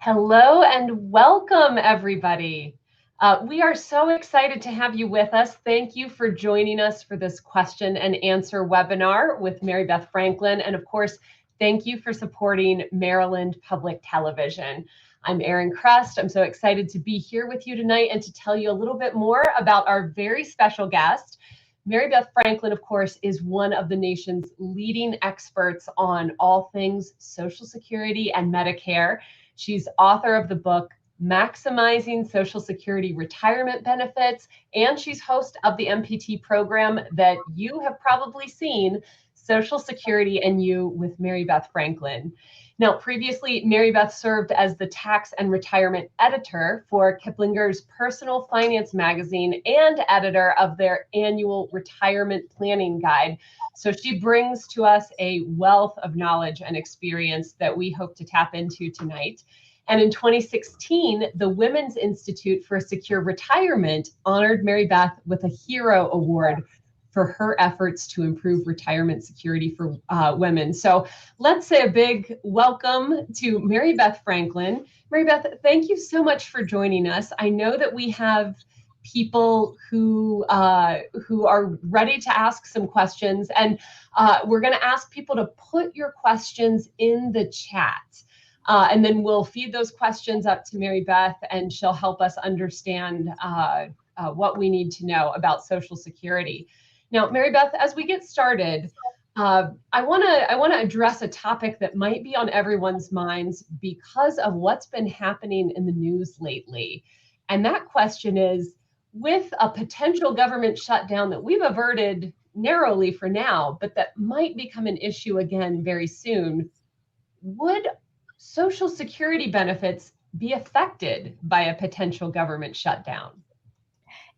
Hello and welcome, everybody. We are so excited to have you with us. Thank you for joining us for this question and answer webinar with Mary Beth Franklin. And of course, thank you for supporting Maryland Public Television. I'm Erin Crest. I'm so excited to be here with you tonight and to tell you a little bit more about our very special guest. Mary Beth Franklin, of course, is one of the nation's leading experts on all things Social Security and Medicare. She's author of the book, Maximizing Social Security Retirement Benefits, and she's host of the MPT program that you have probably seen, Social Security and You with Mary Beth Franklin. Now, previously, Mary Beth served as the tax and retirement editor for Kiplinger's Personal Finance magazine and editor of their annual retirement planning guide. So she brings to us a wealth of knowledge and experience that we hope to tap into tonight. And in 2016, the Women's Institute for a Secure Retirement honored Mary Beth with a Hero Award for her efforts to improve retirement security for women. So let's say a big welcome to Mary Beth Franklin. Mary Beth, thank you so much for joining us. I know that we have people who are ready to ask some questions, and we're going to ask people to put your questions in the chat. And then we'll feed those questions up to Mary Beth, and she'll help us understand what we need to know about Social Security. Now, Mary Beth, as we get started, I want to address a topic that might be on everyone's minds because of what's been happening in the news lately. And that question is, with a potential government shutdown that we've averted narrowly for now, but that might become an issue again very soon, would Social Security benefits be affected by a potential government shutdown?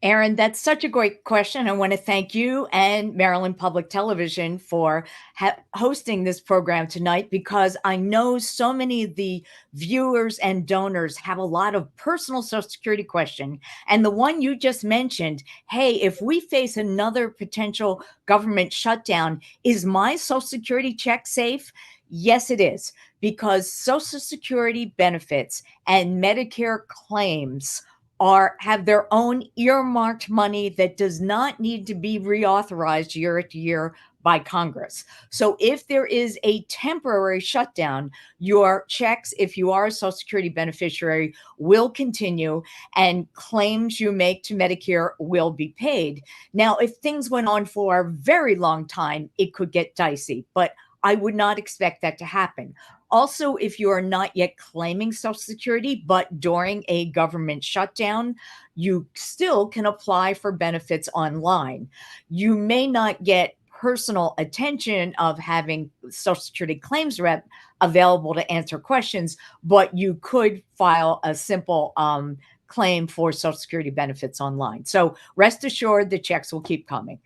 Erin, that's such a great question. I want to thank you and Maryland Public Television for hosting this program tonight, because I know so many of the viewers and donors have a lot of personal Social Security question. And the one you just mentioned, hey, if we face another potential government shutdown, is my Social Security check safe? Yes, it is, because Social Security benefits and Medicare claims have their own earmarked money that does not need to be reauthorized year to year by Congress. So if there is a temporary shutdown, your checks, if you are a Social Security beneficiary, will continue, and claims you make to Medicare will be paid. Now, if things went on for a very long time, it could get dicey, but I would not expect that to happen. Also, if you are not yet claiming Social Security, but during a government shutdown, you still can apply for benefits online. You may not get personal attention of having Social Security claims rep available to answer questions, but you could file a simple claim for Social Security benefits online. So rest assured, the checks will keep coming.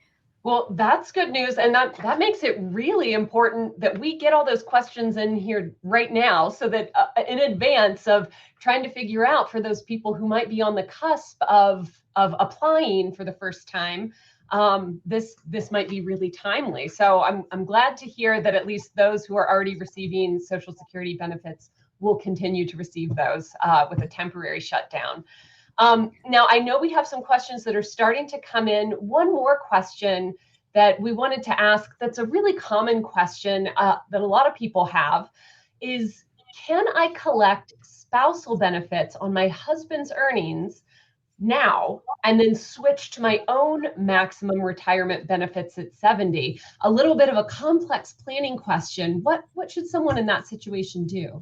Well, that's good news. And that makes it really important that we get all those questions in here right now, so that in advance of trying to figure out, for those people who might be on the cusp of applying for the first time, this might be really timely. So I'm glad to hear that at least those who are already receiving Social Security benefits will continue to receive those with a temporary shutdown. Now, I know we have some questions that are starting to come in. One more question that we wanted to ask, that's a really common question that a lot of people have, is, can I collect spousal benefits on my husband's earnings now and then switch to my own maximum retirement benefits at 70? A little bit of a complex planning question. What should someone in that situation do?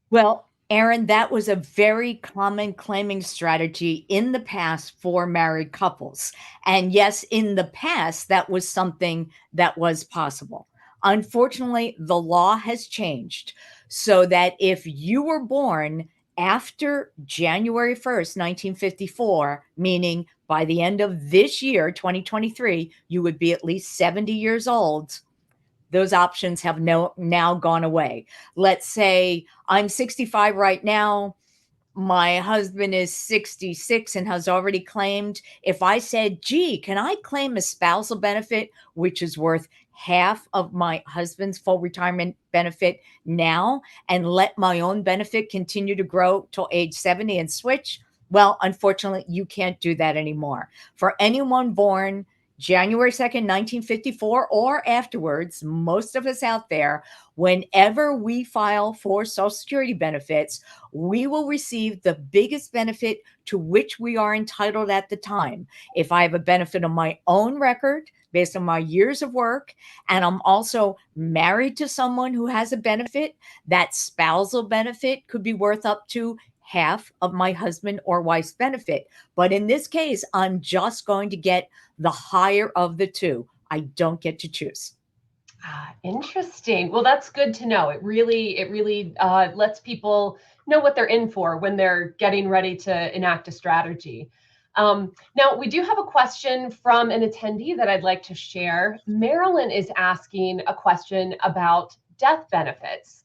Well, Erin, that was a very common claiming strategy in the past for married couples. And yes, in the past, that was something that was possible. Unfortunately, the law has changed so that if you were born after January 1st, 1954, meaning by the end of this year, 2023, you would be at least 70 years old. Those options have now gone away. Let's say I'm 65 right now. My husband is 66 and has already claimed. If I said, gee, can I claim a spousal benefit, which is worth half of my husband's full retirement benefit now and let my own benefit continue to grow till age 70 and switch? Well, unfortunately, you can't do that anymore. For anyone born January 2nd, 1954 or afterwards, most of us out there, whenever we file for Social Security benefits, we will receive the biggest benefit to which we are entitled at the time. If I have a benefit on my own record based on my years of work, and I'm also married to someone who has a benefit, that spousal benefit could be worth up to half of my husband or wife's benefit. But in this case, I'm just going to get the higher of the two. I don't get to choose. Interesting. Well, that's good to know. It really lets people know what they're in for when they're getting ready to enact a strategy. Now, we do have a question from an attendee that I'd like to share. Marilyn is asking a question about death benefits.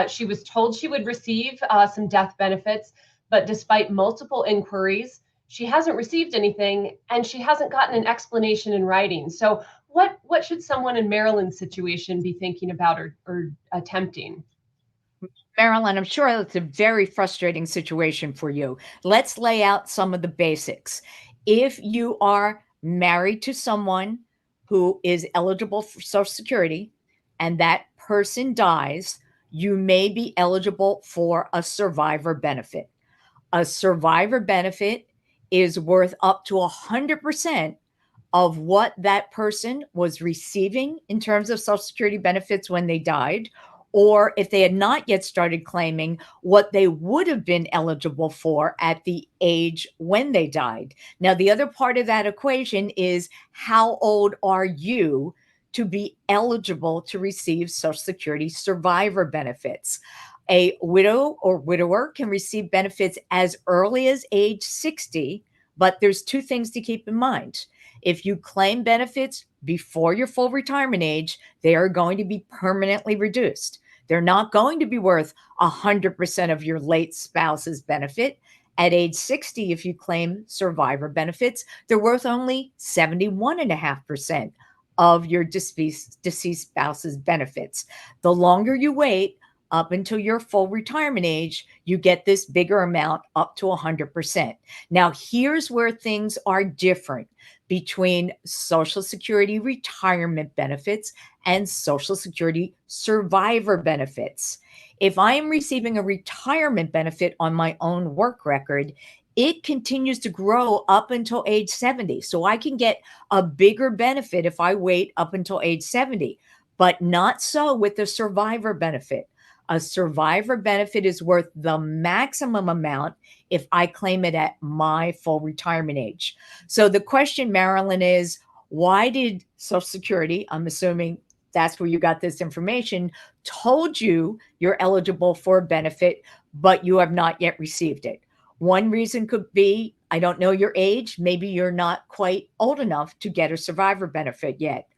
She was told she would receive some death benefits, but despite multiple inquiries, she hasn't received anything and she hasn't gotten an explanation in writing. So what should someone in Maryland's situation be thinking about or attempting? Marilyn, I'm sure that's a very frustrating situation for you. Let's lay out some of the basics. If you are married to someone who is eligible for Social Security and that person dies, you may be eligible for a survivor benefit. A survivor benefit is worth up to 100% of what that person was receiving in terms of Social Security benefits when they died, or if they had not yet started claiming, what they would have been eligible for at the age when they died. Now, the other part of that equation is how old are you to be eligible to receive Social Security survivor benefits? A widow or widower can receive benefits as early as age 60, but there's two things to keep in mind. If you claim benefits before your full retirement age, they are going to be permanently reduced. They're not going to be worth 100% of your late spouse's benefit. At age 60, if you claim survivor benefits, they're worth only 71.5% of your deceased spouse's benefits. The longer you wait, up until your full retirement age, you get this bigger amount up to 100%. Now, here's where things are different between Social Security retirement benefits and Social Security survivor benefits. If I am receiving a retirement benefit on my own work record, it continues to grow up until age 70. So I can get a bigger benefit if I wait up until age 70, but not so with the survivor benefit. A survivor benefit is worth the maximum amount if I claim it at my full retirement age. So the question, Marilyn, is why did Social Security, I'm assuming that's where you got this information, told you you're eligible for a benefit, but you have not yet received it? One reason could be, I don't know your age. Maybe you're not quite old enough to get a survivor benefit yet.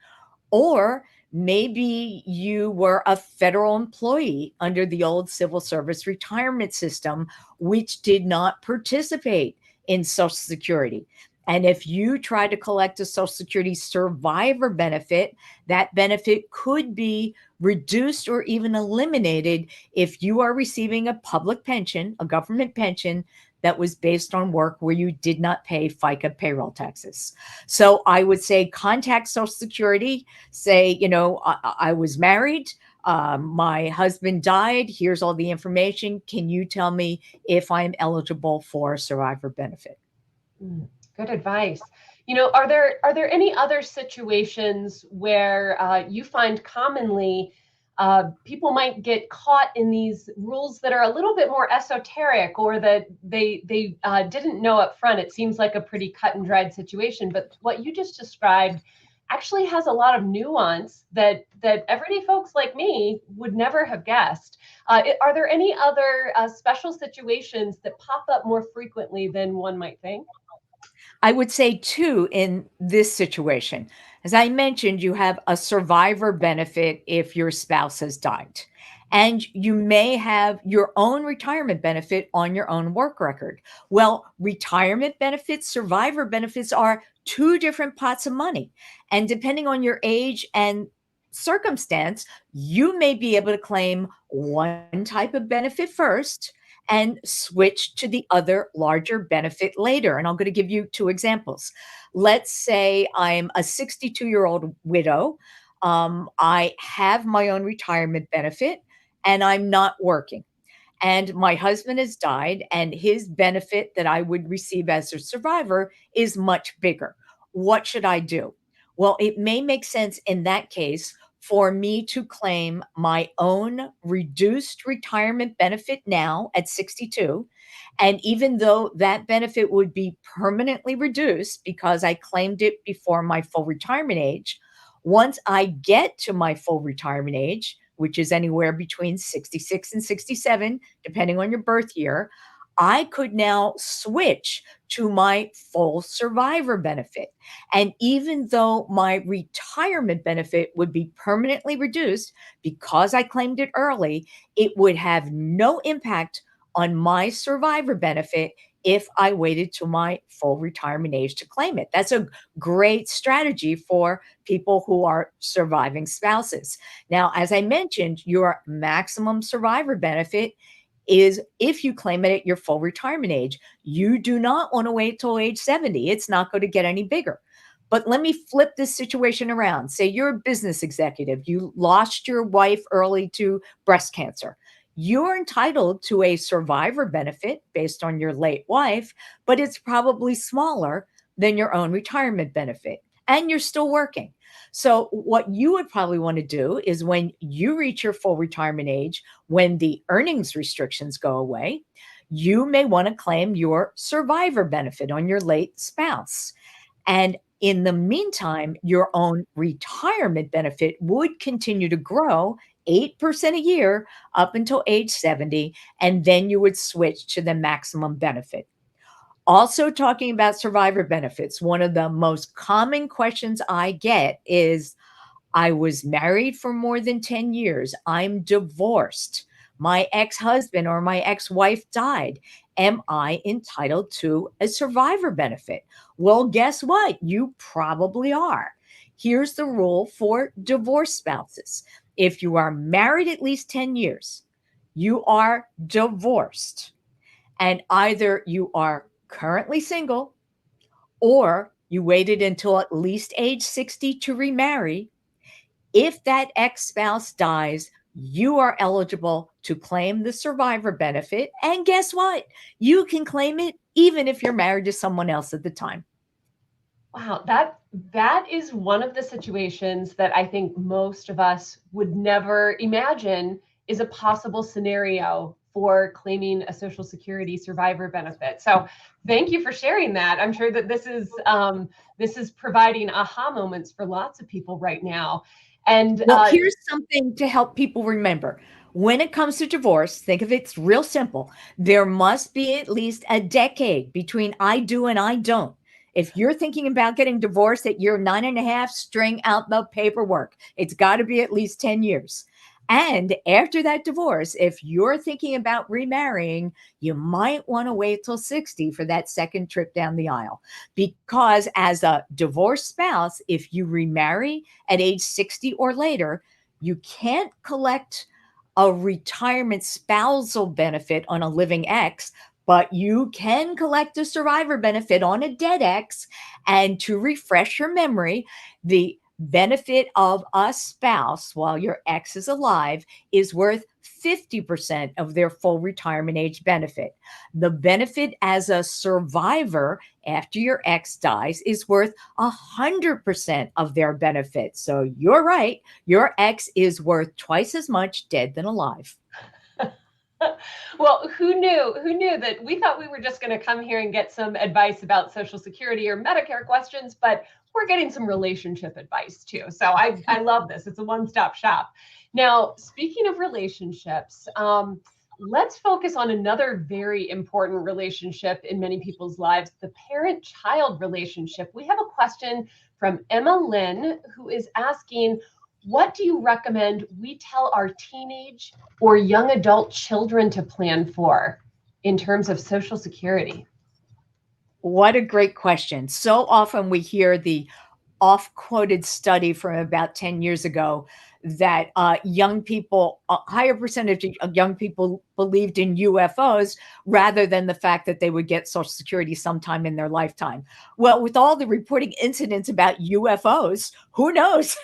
Or maybe you were a federal employee under the old civil service retirement system, which did not participate in Social Security. And if you try to collect a Social Security survivor benefit, that benefit could be reduced or even eliminated if you are receiving a public pension, a government pension that was based on work where you did not pay FICA payroll taxes. So I would say contact Social Security, say, I was married, my husband died, here's all the information. Can you tell me if I'm eligible for a survivor benefit? Good advice. Are there any other situations where you find commonly people might get caught in these rules that are a little bit more esoteric, or that they didn't know up front? It seems like a pretty cut and dried situation, but what you just described actually has a lot of nuance that everyday folks like me would never have guessed. Are there any other special situations that pop up more frequently than one might think? I would say two in this situation. As I mentioned, you have a survivor benefit if your spouse has died. And you may have your own retirement benefit on your own work record. Well, retirement benefits, survivor benefits are two different pots of money. And depending on your age and circumstance, you may be able to claim one type of benefit first and switch to the other larger benefit later. And I'm going to give you two examples. Let's say I'm a 62-year-old widow. I have my own retirement benefit and I'm not working. And my husband has died, and his benefit that I would receive as a survivor is much bigger. What should I do? Well, it may make sense in that case for me to claim my own reduced retirement benefit now at 62. And even though that benefit would be permanently reduced because I claimed it before my full retirement age, once I get to my full retirement age, which is anywhere between 66 and 67, depending on your birth year, I could now switch to my full survivor benefit. And even though my retirement benefit would be permanently reduced because I claimed it early, it would have no impact on my survivor benefit if I waited to my full retirement age to claim it. That's a great strategy for people who are surviving spouses. Now, as I mentioned, your maximum survivor benefit is if you claim it at your full retirement age. You do not want to wait till age 70. It's not going to get any bigger. But let me flip this situation around. Say you're a business executive, you lost your wife early to breast cancer. You're entitled to a survivor benefit based on your late wife, but it's probably smaller than your own retirement benefit. And you're still working. So, what you would probably want to do is when you reach your full retirement age, when the earnings restrictions go away, you may want to claim your survivor benefit on your late spouse. And in the meantime, your own retirement benefit would continue to grow 8% a year up until age 70. And then you would switch to the maximum benefit. Also, talking about survivor benefits, one of the most common questions I get is I was married for more than 10 years. I'm divorced. My ex husband or my ex wife died. Am I entitled to a survivor benefit? Well, guess what? You probably are. Here's the rule for divorced spouses: if you are married at least 10 years, you are divorced, and either you are currently single or you waited until at least age 60 to remarry. If that ex spouse dies, you are eligible to claim the survivor benefit. And guess what? You can claim it even if you're married to someone else at the time. Wow, that is one of the situations that I think most of us would never imagine is a possible scenario for claiming a Social Security survivor benefit. So, thank you for sharing that. I'm sure that this is providing aha moments for lots of people right now. And Well, here's something to help people remember. When it comes to divorce, think of it's real simple. There must be at least a decade between I do and I don't. If you're thinking about getting divorced at year 9.5, string out the paperwork. It's got to be at least 10 years. And after that divorce, if you're thinking about remarrying, you might want to wait till 60 for that second trip down the aisle. Because as a divorced spouse, if you remarry at age 60 or later, you can't collect a retirement spousal benefit on a living ex, but you can collect a survivor benefit on a dead ex. And to refresh your memory, the benefit of a spouse while your ex is alive is worth 50% of their full retirement age benefit. The benefit as a survivor after your ex dies is worth 100% of their benefit. So you're right. Your ex is worth twice as much dead than alive. well, who knew? Who knew that we thought we were just going to come here and get some advice about Social Security or Medicare questions, but we're getting some relationship advice too. So I love this. It's a one-stop shop. Now, speaking of relationships, let's focus on another very important relationship in many people's lives, the parent-child relationship. We have a question from Emma Lynn, who is asking, what do you recommend we tell our teenage or young adult children to plan for in terms of Social Security? What a great question. So often we hear the off-quoted study from about 10 years ago that young people, a higher percentage of young people believed in UFOs rather than the fact that they would get Social Security sometime in their lifetime. Well, with all the reporting incidents about UFOs, who knows?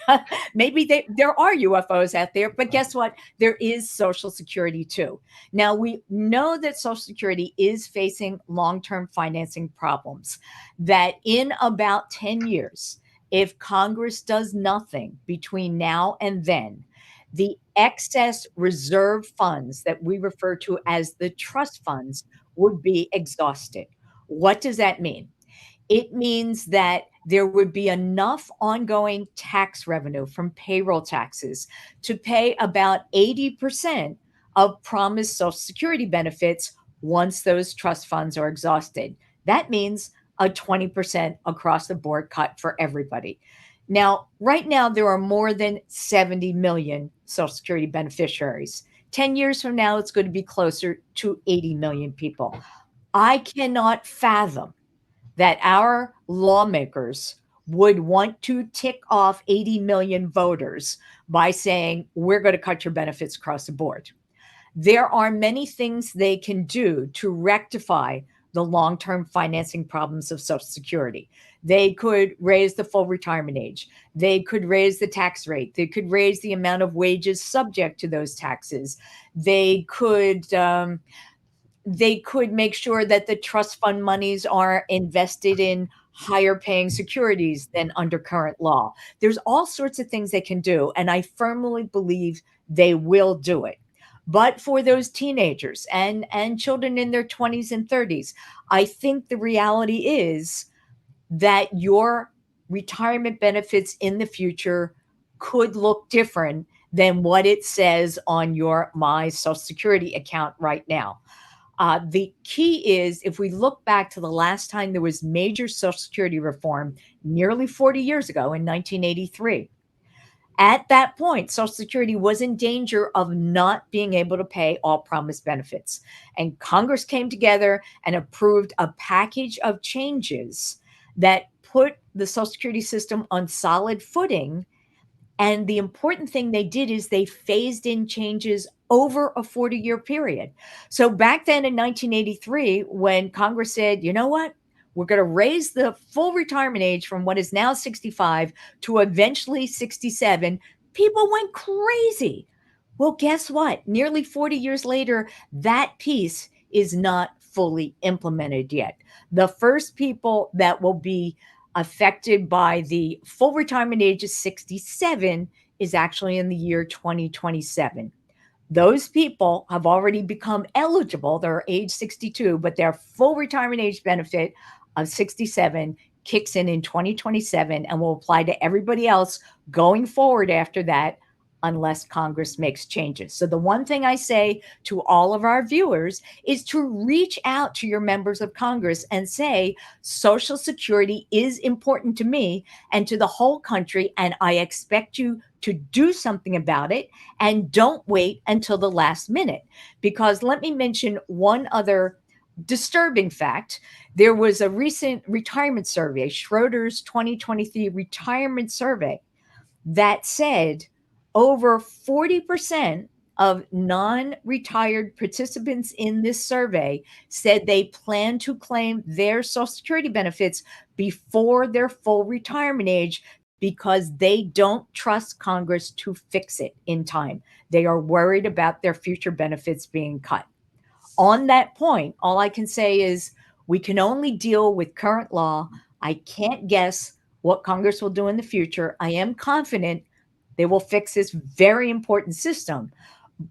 Maybe there are UFOs out there, but guess what? There is Social Security too. Now, we know that Social Security is facing long-term financing problems, that in about 10 years, if Congress does nothing between now and then, the excess reserve funds that we refer to as the trust funds would be exhausted. What does that mean? It means that there would be enough ongoing tax revenue from payroll taxes to pay about 80% of promised Social Security benefits once those trust funds are exhausted. That means a 20% across the board cut for everybody. Now, right now, there are more than 70 million Social Security beneficiaries. 10 years from now, it's going to be closer to 80 million people. I cannot fathom that our lawmakers would want to tick off 80 million voters by saying, we're going to cut your benefits across the board. There are many things they can do to rectify the long-term financing problems of Social Security. They could raise the full retirement age. They could raise the tax rate. They could raise the amount of wages subject to those taxes. They could make sure that the trust fund monies are invested in higher paying securities than under current law. There's all sorts of things they can do, and I firmly believe they will do it. But for those teenagers and children in their 20s and 30s, I think the reality is that your retirement benefits in the future could look different than what it says on your My Social Security account right now. The key is, if we look back to the last time there was major Social Security reform, nearly 40 years ago in 1983, at that point, Social Security was in danger of not being able to pay all promised benefits. And Congress came together and approved a package of changes that put the Social Security system on solid footing. And the important thing they did is they phased in changes over a 40-year period. So back then in 1983, when Congress said, you know what, we're going to raise the full retirement age from what is now 65 to eventually 67, people went crazy. Well, guess what? Nearly 40 years later, that piece is not fully implemented yet. The first people that will be affected by the full retirement age of 67 is actually in the year 2027. Those people have already become eligible. They're age 62, but their full retirement age benefit of 67 kicks in 2027 and will apply to everybody else going forward after that, unless Congress makes changes. So the one thing I say to all of our viewers is to reach out to your members of Congress and say, Social Security is important to me and to the whole country, and I expect you to do something about it, and don't wait until the last minute. Because let me mention one other disturbing fact. There was a recent retirement survey, Schroeder's 2023 retirement survey, that said over 40% of non-retired participants in this survey said they plan to claim their Social Security benefits before their full retirement age because they don't trust Congress to fix it in time. They are worried about their future benefits being cut. On that point, all I can say is we can only deal with current law. I can't guess what Congress will do in the future. I am confident they will fix this very important system.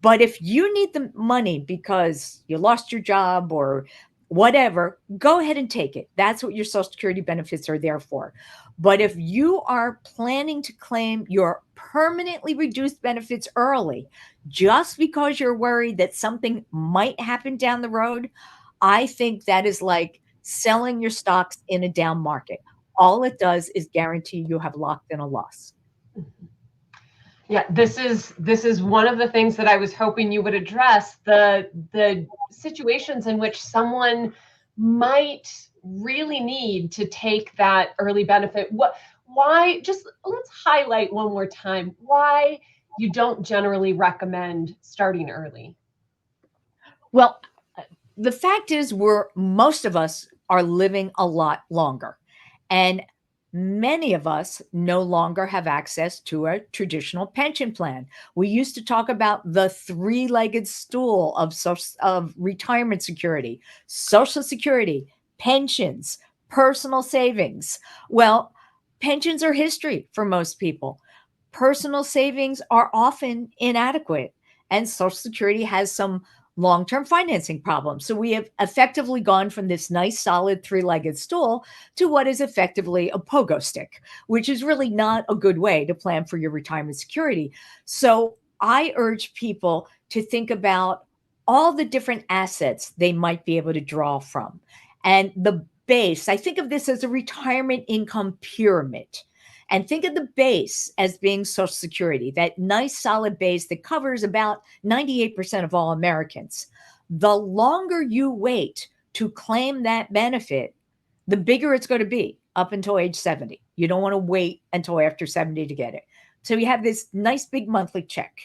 But if you need the money because you lost your job or whatever, go ahead and take it. That's what your Social Security benefits are there for. But if you are planning to claim your permanently reduced benefits early, just because you're worried that something might happen down the road, I think that is like selling your stocks in a down market. All it does is guarantee you have locked in a loss. Yeah, this is one of the things that I was hoping you would address, the situations in which someone might really need to take that early benefit. why, just let's highlight one more time why you don't generally recommend starting early. Well, the fact is, most of us are living a lot longer. And many of us no longer have access to a traditional pension plan. We used to talk about the three-legged stool of retirement security: Social Security, pensions, personal savings. Well, pensions are history for most people. Personal savings are often inadequate, and Social Security has some long-term financing problems. So we have effectively gone from this nice, solid three-legged stool to what is effectively a pogo stick, which is really not a good way to plan for your retirement security. So I urge people to think about all the different assets they might be able to draw from. And the base, I think of this as a retirement income pyramid. And think of the base as being Social Security, that nice solid base that covers about 98% of all Americans. The longer you wait to claim that benefit, the bigger it's going to be up until age 70. You don't want to wait until after 70 to get it. So you have this nice big monthly check.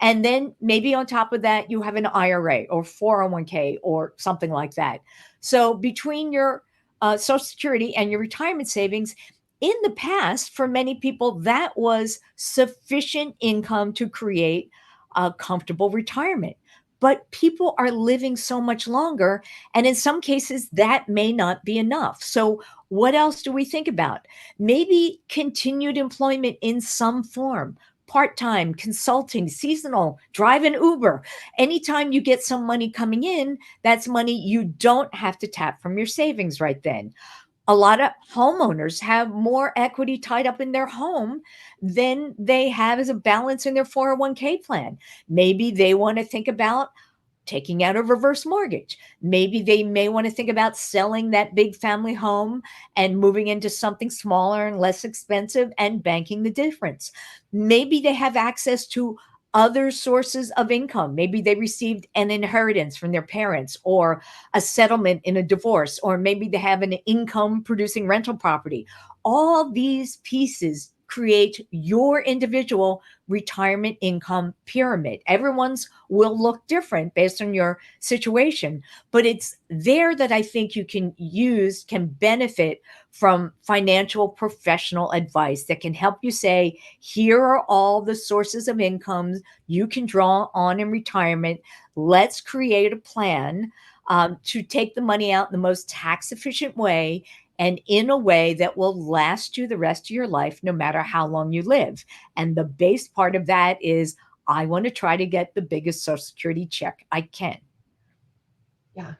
And then maybe on top of that, you have an IRA or 401k or something like that. So between your Social Security and your retirement savings, in the past, for many people, that was sufficient income to create a comfortable retirement. But people are living so much longer. And in some cases, that may not be enough. So, what else do we think about? Maybe continued employment in some form, part time, consulting, seasonal, drive an Uber. Anytime you get some money coming in, that's money you don't have to tap from your savings right then. A lot of homeowners have more equity tied up in their home than they have as a balance in their 401k plan. Maybe they want to think about taking out a reverse mortgage. Maybe they may want to think about selling that big family home and moving into something smaller and less expensive and banking the difference. Maybe they have access to other sources of income. Maybe they received an inheritance from their parents or a settlement in a divorce, or maybe they have an income producing rental property. All these pieces create your individual retirement income pyramid. Everyone's will look different based on your situation, but it's there that I think you can benefit from financial professional advice that can help you say, here are all the sources of incomes you can draw on in retirement. Let's create a plan to take the money out in the most tax efficient way and in a way that will last you the rest of your life, no matter how long you live. And the base part of that is, I want to try to get the biggest Social Security check I can. Yeah.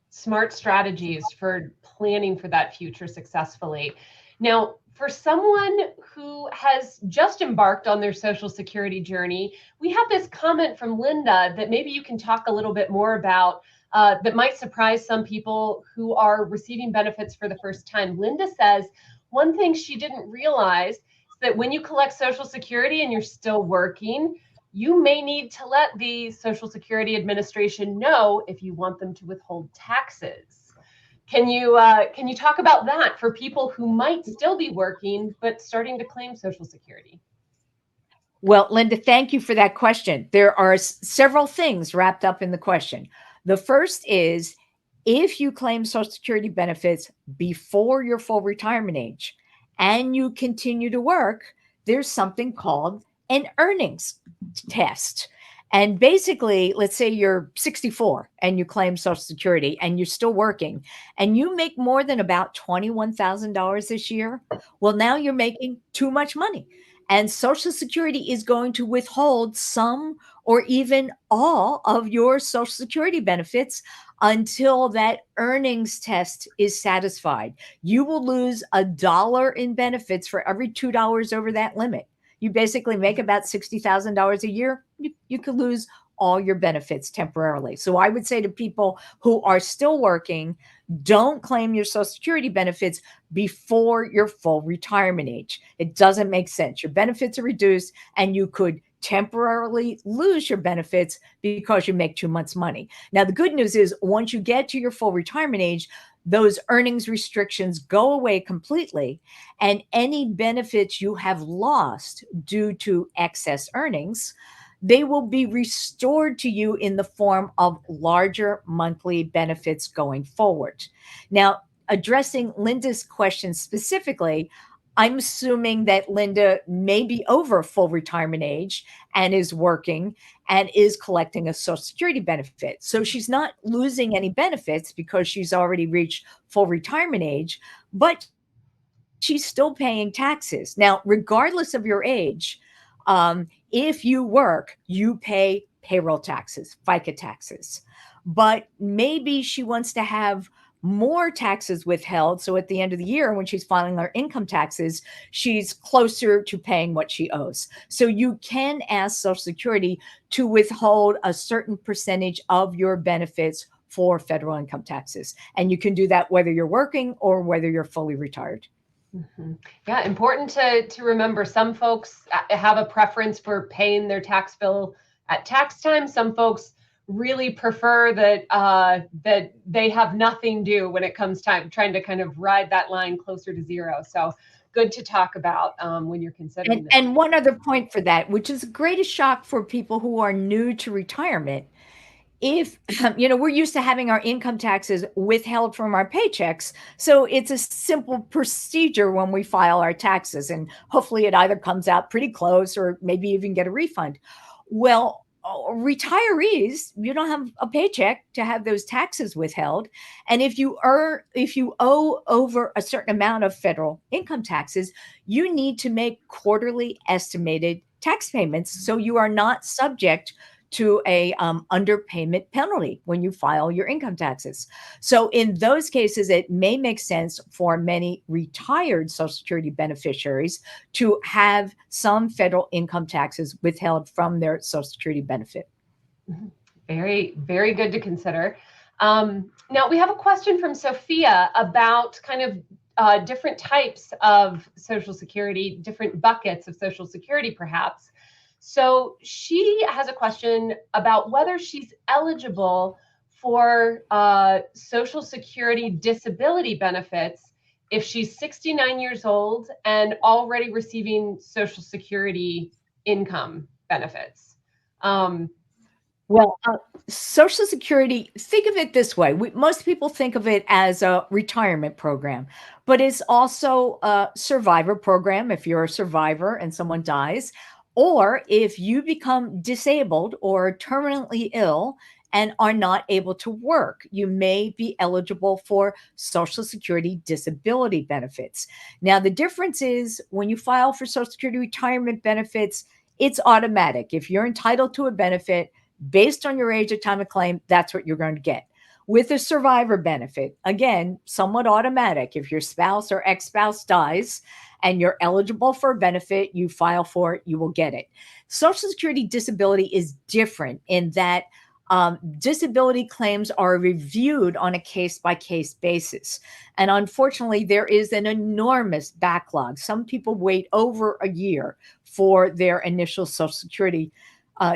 Smart strategies for planning for that future successfully. Now, for someone who has just embarked on their Social Security journey, we have this comment from Linda that maybe you can talk a little bit more about, that might surprise some people who are receiving benefits for the first time. Linda says one thing she didn't realize is that when you collect Social Security and you're still working, you may need to let the Social Security Administration know if you want them to withhold taxes. Can you talk about that for people who might still be working but starting to claim Social Security? Well, Linda, thank you for that question. There are several things wrapped up in the question. The first is, if you claim Social Security benefits before your full retirement age and you continue to work, there's something called an earnings test. And basically, let's say you're 64 and you claim Social Security and you're still working and you make more than about $21,000 this year. Well, now you're making too much money. And Social Security is going to withhold some or even all of your Social Security benefits until that earnings test is satisfied. You will lose $1 in benefits for every $2 over that limit. You basically make about $60,000 a year, you could lose all your benefits temporarily. So I would say to people who are still working, don't claim your Social Security benefits before your full retirement age. It doesn't make sense. Your benefits are reduced and you could temporarily lose your benefits because you make too much money. Now, the good news is once you get to your full retirement age, those earnings restrictions go away completely, and any benefits you have lost due to excess earnings, they will be restored to you in the form of larger monthly benefits going forward. Now, addressing Linda's question specifically, I'm assuming that Linda may be over full retirement age and is working and is collecting a Social Security benefit. So she's not losing any benefits because she's already reached full retirement age, but she's still paying taxes. Now, regardless of your age, if you work, you pay payroll taxes, FICA taxes. But maybe she wants to have more taxes withheld. So at the end of the year, when she's filing her income taxes, she's closer to paying what she owes. So you can ask Social Security to withhold a certain percentage of your benefits for federal income taxes. And you can do that whether you're working or whether you're fully retired. Yeah, important to remember. Some folks have a preference for paying their tax bill at tax time. Some folks really prefer that that they have nothing due when it comes time, trying to kind of ride that line closer to zero. So good to talk about when you're considering this. And one other point for that, which is the greatest shock for people who are new to retirement. If we're used to having our income taxes withheld from our paychecks, so it's a simple procedure when we file our taxes, and hopefully it either comes out pretty close or maybe even get a refund. Well, retirees, you don't have a paycheck to have those taxes withheld, and if you owe over a certain amount of federal income taxes, you need to make quarterly estimated tax payments, so you are not subject to a underpayment penalty when you file your income taxes. So in those cases, it may make sense for many retired Social Security beneficiaries to have some federal income taxes withheld from their Social Security benefit. Very, very good to consider. Now we have a question from Sophia about kind of different types of Social Security, different buckets of Social Security, perhaps. So she has a question about whether she's eligible for Social Security disability benefits if she's 69 years old and already receiving Social Security income benefits. Well, Social Security, think of it this way. Most people think of it as a retirement program, but it's also a survivor program if you're a survivor and someone dies, or if you become disabled or terminally ill and are not able to work, you may be eligible for Social Security disability benefits. Now, the difference is when you file for Social Security retirement benefits, it's automatic. If you're entitled to a benefit, based on your age at time of claim, that's what you're going to get. With a survivor benefit, again, somewhat automatic. If your spouse or ex-spouse dies and you're eligible for a benefit, you file for it, you will get it. Social Security disability is different in that disability claims are reviewed on a case-by-case basis. And unfortunately, there is an enormous backlog. Some people wait over a year for their initial Social Security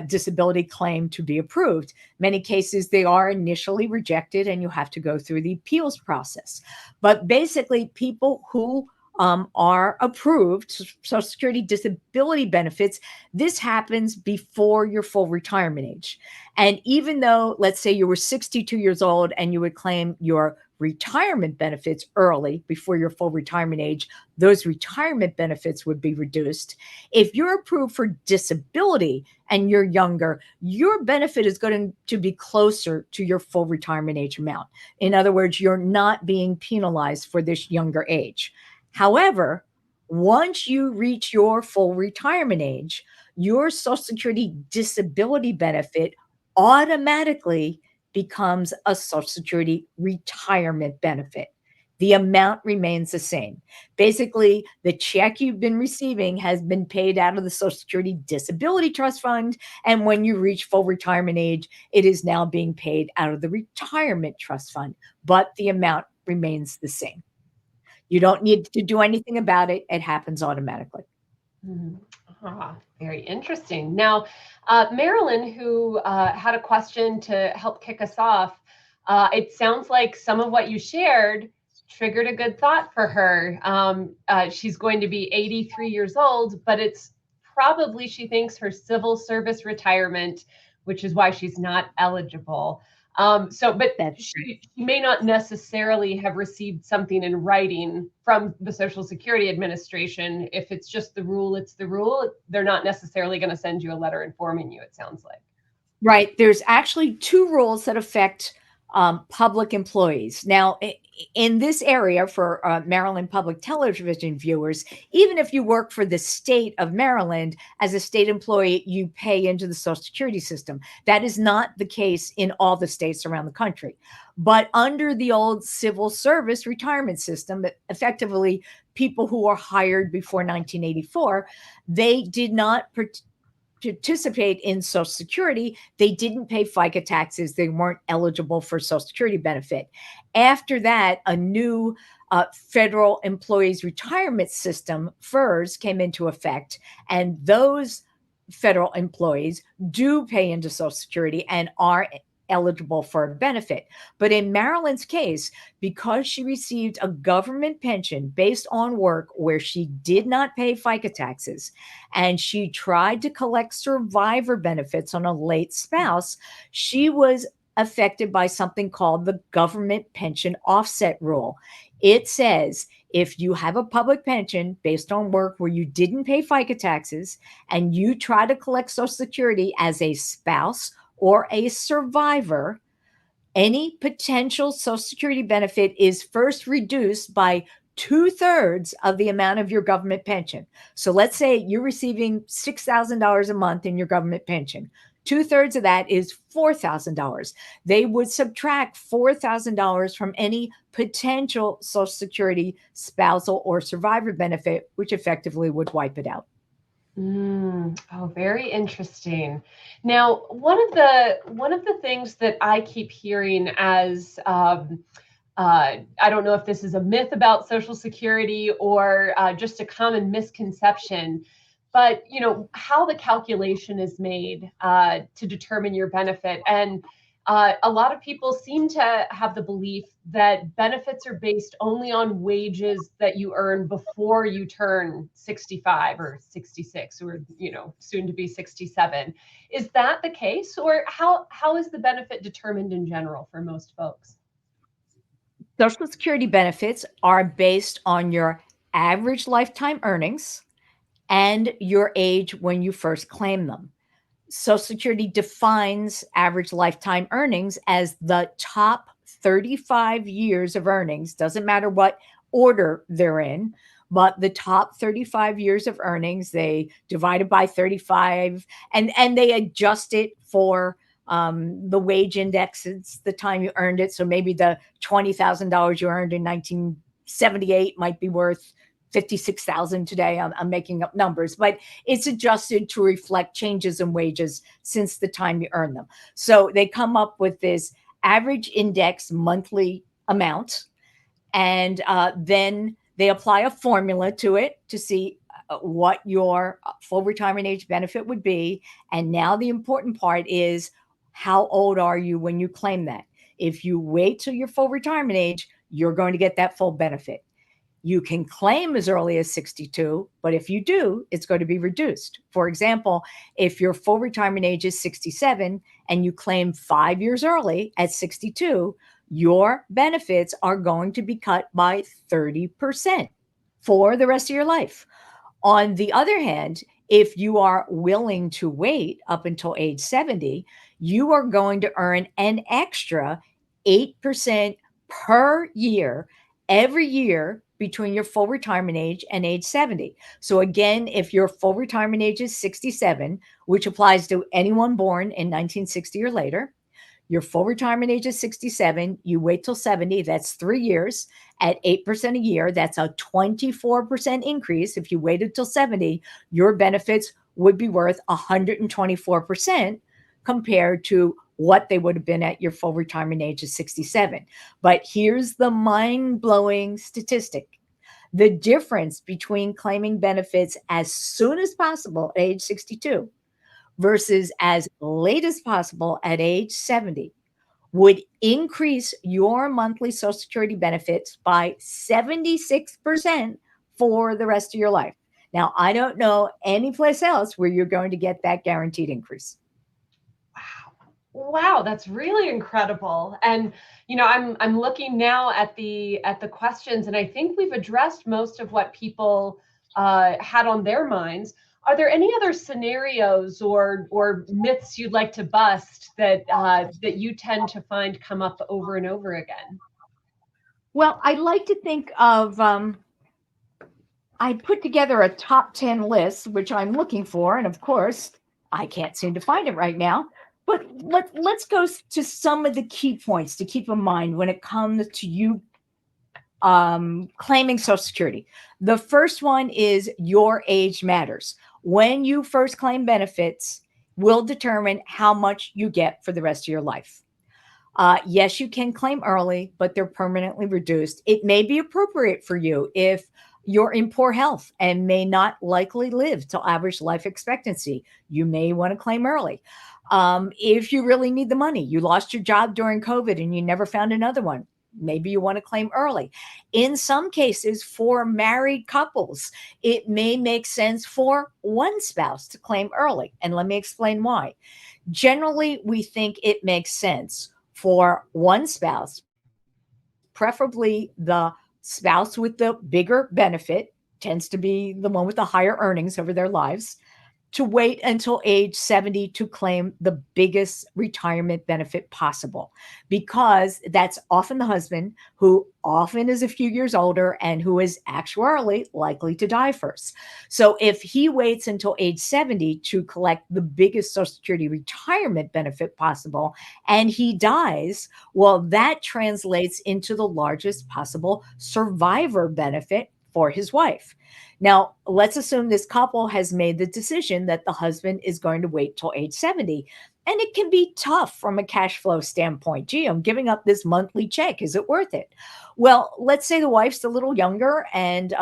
disability claim to be approved. Many cases, they are initially rejected and you have to go through the appeals process. But basically, people who are approved Social Security disability benefits, this happens before your full retirement age. And even though, let's say you were 62 years old and you would claim your retirement benefits early before your full retirement age, those retirement benefits would be reduced. If you're approved for disability and you're younger, your benefit is going to be closer to your full retirement age amount. In other words, you're not being penalized for this younger age. However, once you reach your full retirement age, your Social Security disability benefit automatically becomes a Social Security retirement benefit. The amount remains the same. Basically, the check you've been receiving has been paid out of the Social Security Disability Trust Fund. And when you reach full retirement age, it is now being paid out of the Retirement Trust Fund, but the amount remains the same. You don't need to do anything about it. It happens automatically. Very interesting. Now, Marilyn, who had a question to help kick us off, It sounds like some of what you shared triggered a good thought for her. She's going to be 83 years old, but it's probably, she thinks, her civil service retirement, which is why she's not eligible. But she may not necessarily have received something in writing from the Social Security Administration. If it's just the rule, it's the rule. They're not necessarily going to send you a letter informing you, it sounds like. Right. There's actually two rules that affect public employees. Now, in this area for Maryland public television viewers, even if you work for the state of Maryland as a state employee, you pay into the Social Security system. That is not the case in all the states around the country. But under the old civil service retirement system, effectively people who were hired before 1984, they did not participate in Social Security. They didn't pay FICA taxes. They weren't eligible for Social Security benefit. After that, a new federal employees retirement system, FERS, came into effect, and those federal employees do pay into Social Security and are eligible for a benefit. But in Marilyn's case, because she received a government pension based on work where she did not pay FICA taxes, and she tried to collect survivor benefits on a late spouse, she was affected by something called the government pension offset rule. It says if you have a public pension based on work where you didn't pay FICA taxes and you try to collect Social Security as a spouse or a survivor, any potential Social Security benefit is first reduced by 2/3 of the amount of your government pension. So let's say you're receiving $6,000 a month in your government pension. 2/3 of that is $4,000. They would subtract $4,000 from any potential Social Security spousal or survivor benefit, which effectively would wipe it out. Oh, very interesting. Now, one of the things that I keep hearing as I don't know if this is a myth about Social Security or just a common misconception, but how the calculation is made to determine your benefit. And a lot of people seem to have the belief that benefits are based only on wages that you earn before you turn 65 or 66 or soon to be 67. Is that the case, or how is the benefit determined in general for most folks? Social Security benefits are based on your average lifetime earnings and your age when you first claim them. Social Security defines average lifetime earnings as the top 35 years of earnings. Doesn't matter what order they're in, but the top 35 years of earnings, they divide it by 35 and they adjust it for the wage index. It's the time you earned it. So maybe the $20,000 you earned in 1978 might be worth 56,000 today. I'm making up numbers, but it's adjusted to reflect changes in wages since the time you earn them. So they come up with this average index monthly amount, and then they apply a formula to it to see what your full retirement age benefit would be. And now the important part is, how old are you when you claim that? If you wait till your full retirement age, you're going to get that full benefit. You can claim as early as 62, but if you do, it's going to be reduced. For example, if your full retirement age is 67 and you claim 5 years early at 62, your benefits are going to be cut by 30% for the rest of your life. On the other hand, if you are willing to wait up until age 70, you are going to earn an extra 8% per year every year between your full retirement age and age 70. So again, if your full retirement age is 67, which applies to anyone born in 1960 or later, your full retirement age is 67, you wait till 70, that's 3 years at 8% a year. That's a 24% increase. If you waited till 70, your benefits would be worth 124% compared to what they would have been at your full retirement age of 67. But here's the mind-blowing statistic. The difference between claiming benefits as soon as possible at age 62 versus as late as possible at age 70 would increase your monthly Social Security benefits by 76% for the rest of your life. Now, I don't know any place else where you're going to get that guaranteed increase. Wow, that's really incredible. And I'm looking now at the questions, and I think we've addressed most of what people had on their minds. Are there any other scenarios or myths you'd like to bust that that you tend to find come up over and over again? Well, I like to think of, I put together a top 10 list, which I'm looking for. And of course, I can't seem to find it right now. But let's go to some of the key points to keep in mind when it comes to you claiming Social Security. The first one is your age matters. When you first claim benefits, will determine how much you get for the rest of your life. Yes, you can claim early, but they're permanently reduced. It may be appropriate for you if you're in poor health and may not likely live till average life expectancy. You may want to claim early. If you really need the money, you lost your job during COVID and you never found another one. Maybe you want to claim early. In some cases, for married couples, it may make sense for one spouse to claim early. And let me explain why. Generally, we think it makes sense for one spouse, preferably the spouse with the bigger benefit, tends to be the one with the higher earnings over their lives, to wait until age 70 to claim the biggest retirement benefit possible, because that's often the husband who often is a few years older and who is actuarially likely to die first. So if he waits until age 70 to collect the biggest Social Security retirement benefit possible and he dies, well, that translates into the largest possible survivor benefit for his wife. Now, let's assume this couple has made the decision that the husband is going to wait till age 70. And it can be tough from a cash flow standpoint. Gee, I'm giving up this monthly check. Is it worth it? Well, let's say the wife's a little younger and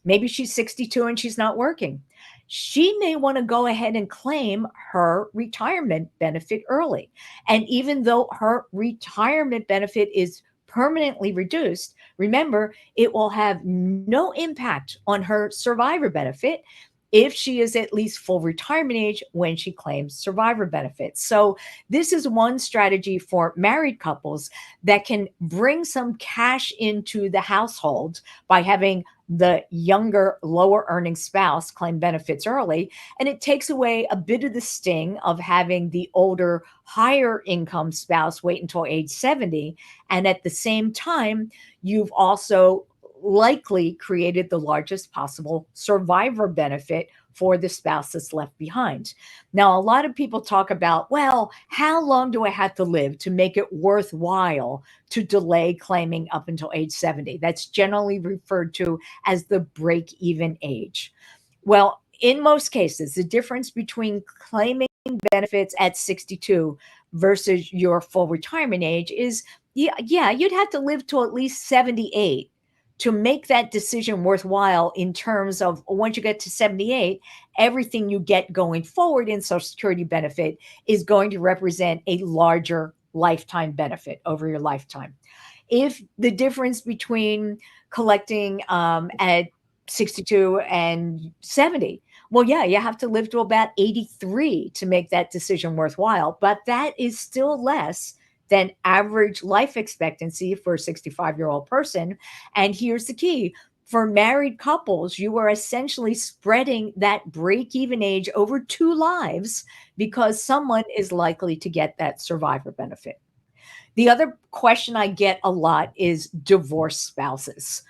maybe she's 62 and she's not working. She may want to go ahead and claim her retirement benefit early. And even though her retirement benefit is permanently reduced, remember, it will have no impact on her survivor benefit if she is at least full retirement age when she claims survivor benefits. So, this is one strategy for married couples that can bring some cash into the household by having the younger, lower earning spouse claim benefits early. And it takes away a bit of the sting of having the older, higher income spouse wait until age 70. And at the same time, you've also likely created the largest possible survivor benefit for the spouse that's left behind. Now, a lot of people talk about, well, how long do I have to live to make it worthwhile to delay claiming up until age 70? That's generally referred to as the break even age. Well, in most cases, the difference between claiming benefits at 62 versus your full retirement age is, yeah, you'd have to live to at least 78 to make that decision worthwhile in terms of once you get to 78, everything you get going forward in Social Security benefit is going to represent a larger lifetime benefit over your lifetime. If the difference between collecting at 62 and 70, well, yeah, you have to live to about 83 to make that decision worthwhile, but that is still less than average life expectancy for a 65-year-old person. And here's the key. For married couples, you are essentially spreading that break even age over two lives because someone is likely to get that survivor benefit. The other question I get a lot is divorced spouses.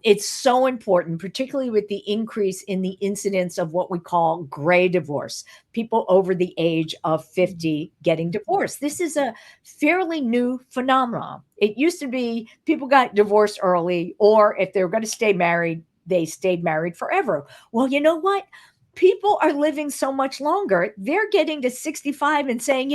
It's so important, particularly with the increase in the incidence of what we call gray divorce, people over the age of 50 getting divorced. This is a fairly new phenomenon. It used to be people got divorced early, or if they were going to stay married, they stayed married forever. Well, you know what? People are living so much longer. They're getting to 65 and saying,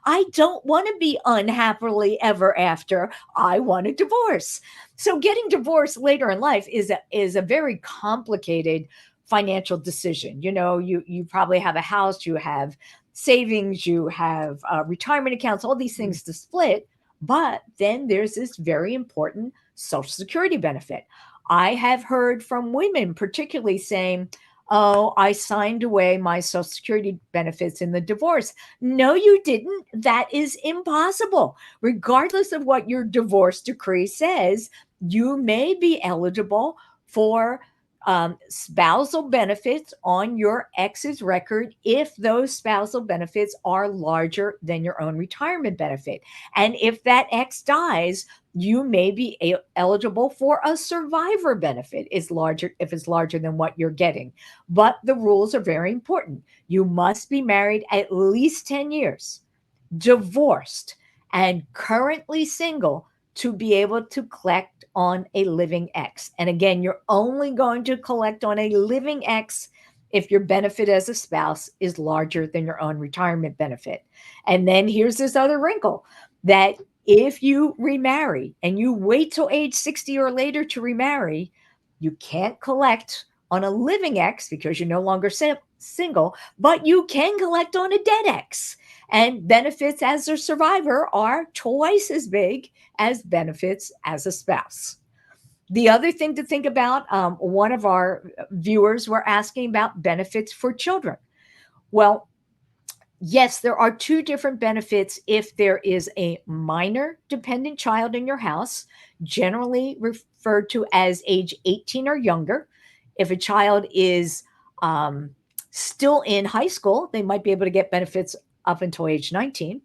I don't want to be unhappily ever after. I want a divorce. So getting divorced later in life is a very complicated financial decision. You probably have a house, you have savings, you have retirement accounts, all these things to split. But then there's this very important Social Security benefit. I have heard from women, particularly saying, "Oh, I signed away my Social Security benefits in the divorce." No, you didn't. That is impossible. Regardless of what your divorce decree says, you may be eligible for spousal benefits on your ex's record if those spousal benefits are larger than your own retirement benefit. And if that ex dies, you may be eligible for a survivor benefit is larger if it's larger than what you're getting. But the rules are very important. You must be married at least 10 years, divorced, and currently single to be able to collect on a living ex. And again, you're only going to collect on a living ex if your benefit as a spouse is larger than your own retirement benefit. And then here's this other wrinkle that if you remarry and you wait till age 60 or later to remarry, you can't collect on a living ex because you're no longer single, but you can collect on a dead ex. And benefits as a survivor are twice as big as benefits as a spouse. The other thing to think about, one of our viewers were asking about benefits for children. Well, yes, there are two different benefits if there is a minor dependent child in your house, generally referred to as age 18 or younger. If a child is still in high school, they might be able to get benefits up until age 19.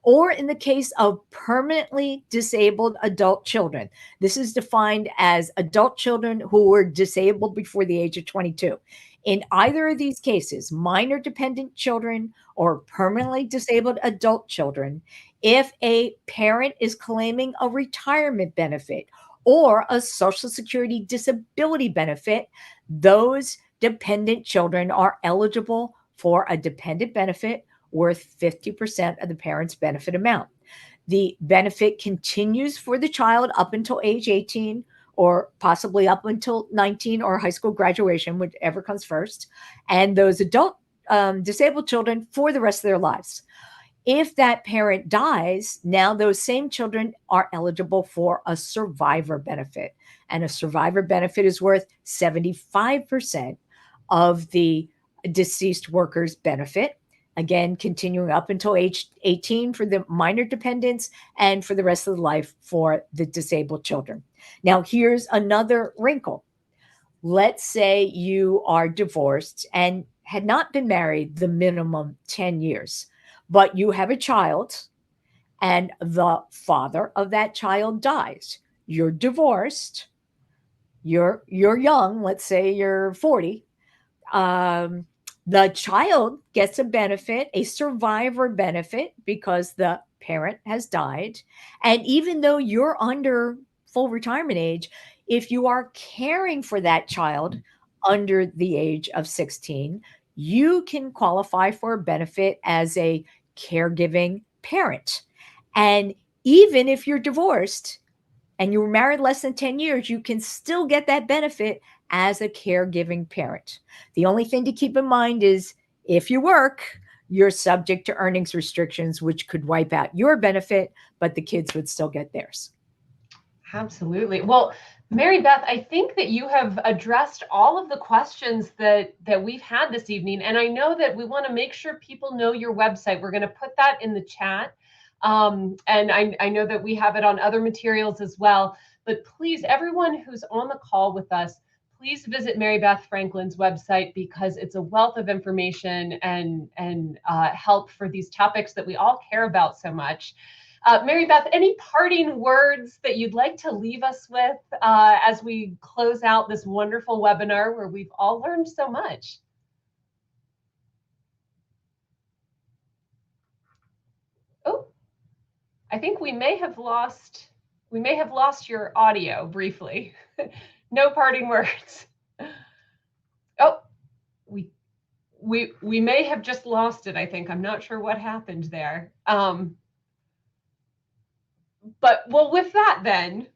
Or in the case of permanently disabled adult children. This is defined as adult children who were disabled before the age of 22. In either of these cases, minor dependent children or permanently disabled adult children, if a parent is claiming a retirement benefit or a Social Security disability benefit, those dependent children are eligible for a dependent benefit worth 50% of the parent's benefit amount. The benefit continues for the child up until age 18 or possibly up until 19 or high school graduation, whichever comes first, and those adult disabled children for the rest of their lives. If that parent dies, now those same children are eligible for a survivor benefit. And a survivor benefit is worth 75% of the deceased worker's benefit. Again, continuing up until age 18 for the minor dependents and for the rest of the life for the disabled children. Now, here's another wrinkle. Let's say you are divorced and had not been married the minimum 10 years, but you have a child and the father of that child dies. You're divorced. You're young. Let's say you're 40. Um, the child gets a benefit, a survivor benefit, because the parent has died. And even though you're under full retirement age, if you are caring for that child under the age of 16, you can qualify for a benefit as a caregiving parent. And even if you're divorced and you were married less than 10 years, you can still get that benefit as a caregiving parent. The only thing to keep in mind is if you work, you're subject to earnings restrictions, which could wipe out your benefit, but the kids would still get theirs. Absolutely. Well, Mary Beth, I think that you have addressed all of the questions that we've had this evening. And I know that we want to make sure people know your website. We're going to put that in the chat. And I know that we have it on other materials as well. But please, everyone who's on the call with us, please visit Mary Beth Franklin's website because it's a wealth of information and help for these topics that we all care about so much. Mary Beth, any parting words that you'd like to leave us with as we close out this wonderful webinar where we've all learned so much? Oh, I think we may have lost your audio briefly. No parting words. Oh, we may have just lost it, I think. I'm not sure what happened there. But well, with that then,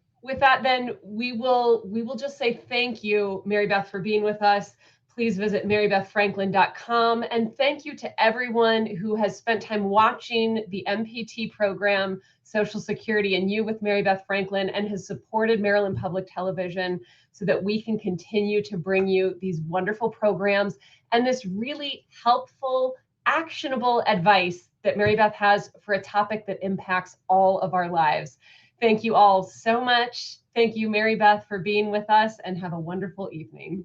we will just say thank you, Mary Beth, for being with us. Please visit marybethfranklin.com. And thank you to everyone who has spent time watching the MPT program, Social Security and You with Mary Beth Franklin, and has supported Maryland Public Television so that we can continue to bring you these wonderful programs and this really helpful, actionable advice that Mary Beth has for a topic that impacts all of our lives. Thank you all so much. Thank you, Mary Beth, for being with us, and have a wonderful evening.